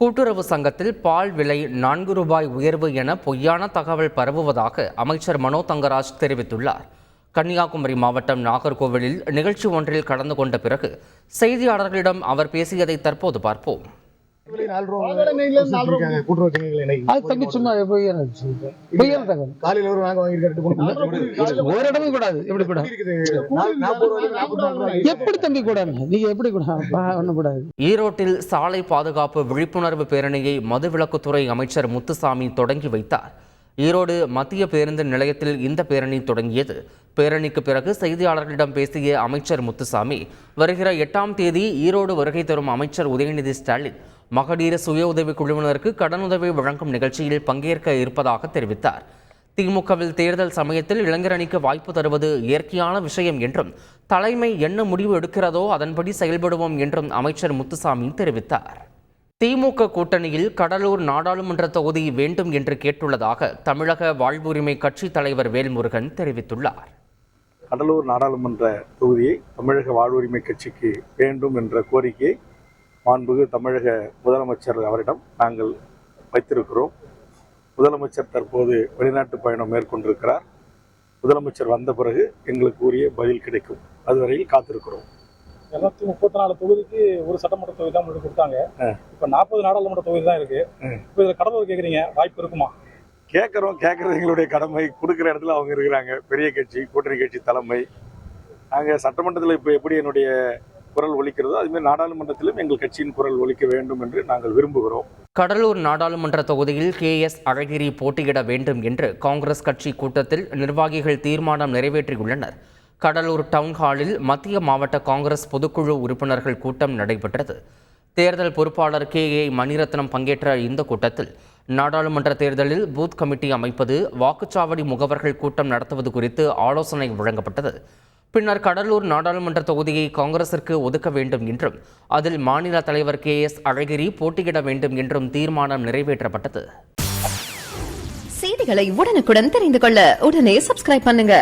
கூட்டுறவு சங்கத்தில் பால் விலை ரூபாய் 4 உயர்வு என பொய்யான தகவல் பரவுவதாக அமைச்சர் மனோ தங்கராஜ் தெரிவித்துள்ளார். கன்னியாகுமரி மாவட்டம் நாகர்கோவிலில் நிகழ்ச்சி ஒன்றில் கலந்து கொண்ட பிறகு செய்தியாளர்களிடம் அவர் பேசியதை தற்போது பார்ப்போம். ஈரோட்டில் சாலை பாதுகாப்பு விழிப்புணர்வு பேரணியை மதுவிலக்குத்துறை அமைச்சர் முத்துசாமி தொடங்கி வைத்தார். ஈரோடு மத்திய பேருந்து நிலையத்தில் இந்த பேரணி தொடங்கியது. பேரணிக்கு பிறகு செய்தியாளர்களிடம் பேசிய அமைச்சர் முத்துசாமி, வருகிற 8ஆம் தேதி ஈரோடு வருகை தரும் அமைச்சர் உதயநிதி ஸ்டாலின் மகளிர் சுய உதவி குழுவினருக்கு கடனுதவி வழங்கும் நிகழ்ச்சியில் பங்கேற்க இருப்பதாக தெரிவித்தார். திமுகவில் தேர்தல் சமயத்தில் இளைஞரணிக்கு வாய்ப்பு தருவது இயற்கையான விஷயம் என்றும், தலைமை என்ன முடிவு எடுக்கிறதோ அதன்படி செயல்படுவோம் என்றும் அமைச்சர் முத்துசாமி தெரிவித்தார். திமுக கூட்டணியில் கடலூர் நாடாளுமன்ற தொகுதி வேண்டும் என்று கேட்டுள்ளதாக தமிழக வாழ்வுரிமை கட்சி தலைவர் வேல்முருகன் தெரிவித்துள்ளார். கடலூர் நாடாளுமன்ற தொகுதியை தமிழக வாழ்வுரிமை கட்சிக்கு வேண்டும் என்ற கோரிக்கையை மாண்புமிகு தமிழக முதலமைச்சர் அவரிடம் நாங்கள் வைத்திருக்கிறோம். முதலமைச்சர் தற்போது வெளிநாட்டு பயணம் மேற்கொண்டிருக்கிறார். முதலமைச்சர் வந்த பிறகு எங்களுக்கு உரிய பதில் கிடைக்கும். அதுவரையில் காத்திருக்கிறோம். 234 தொகுதிக்கு ஒரு சட்டமன்ற தொகுதி தான் உங்களுக்கு கொடுத்தாங்க. இப்போ 40 நாடாளுமன்ற தொகுதி தான் இருக்கு. இப்போ இதில் கடலூர் கேட்குறீங்க, வாய்ப்பு இருக்குமா? கேட்கறது எங்களுடைய கடமை. கொடுக்குற இடத்துல அவங்க இருக்கிறாங்க. பெரிய கட்சி, கூட்டணி கட்சி தலைமை. நாங்கள் சட்டமன்றத்தில் இப்போ எப்படி என்னுடைய குரல் ஒலிக்கிறதோ அதுமாதிரி நாடாளுமன்றத்திலும் எங்கள் கட்சியின் குரல் ஒலிக்க வேண்டும் என்று நாங்கள் விரும்புகிறோம். கடலூர் நாடாளுமன்ற தொகுதியில் KS அழகிரி போட்டியிட வேண்டும் என்று காங்கிரஸ் கட்சி கூட்டத்தில் நிர்வாகிகள் தீர்மானம் நிறைவேற்றியுள்ளனர். கடலூர் டவுன்ஹாலில் மத்திய மாவட்ட காங்கிரஸ் பொதுக்குழு உறுப்பினர்கள் கூட்டம் நடைபெற்றது. தேர்தல் பொறுப்பாளர் KA மணிரத்னம் பங்கேற்ற இந்த கூட்டத்தில் நாடாளுமன்ற தேர்தலில் பூத் கமிட்டி அமைப்பது, வாக்குச்சாவடி முகவர்கள் கூட்டம் நடத்துவது குறித்து ஆலோசனை வழங்கப்பட்டது. பின்னர் கடலூர் நாடாளுமன்ற தொகுதியை காங்கிரசிற்கு ஒதுக்க வேண்டும் என்றும், அதில் மாநில தலைவர் KS அழகிரி போட்டியிட வேண்டும் என்றும் தீர்மானம் நிறைவேற்றப்பட்டது. செய்திகளை உடனுக்குடன் தெரிந்து கொள்ள உடனே சப்ஸ்கிரைப் பண்ணுங்க.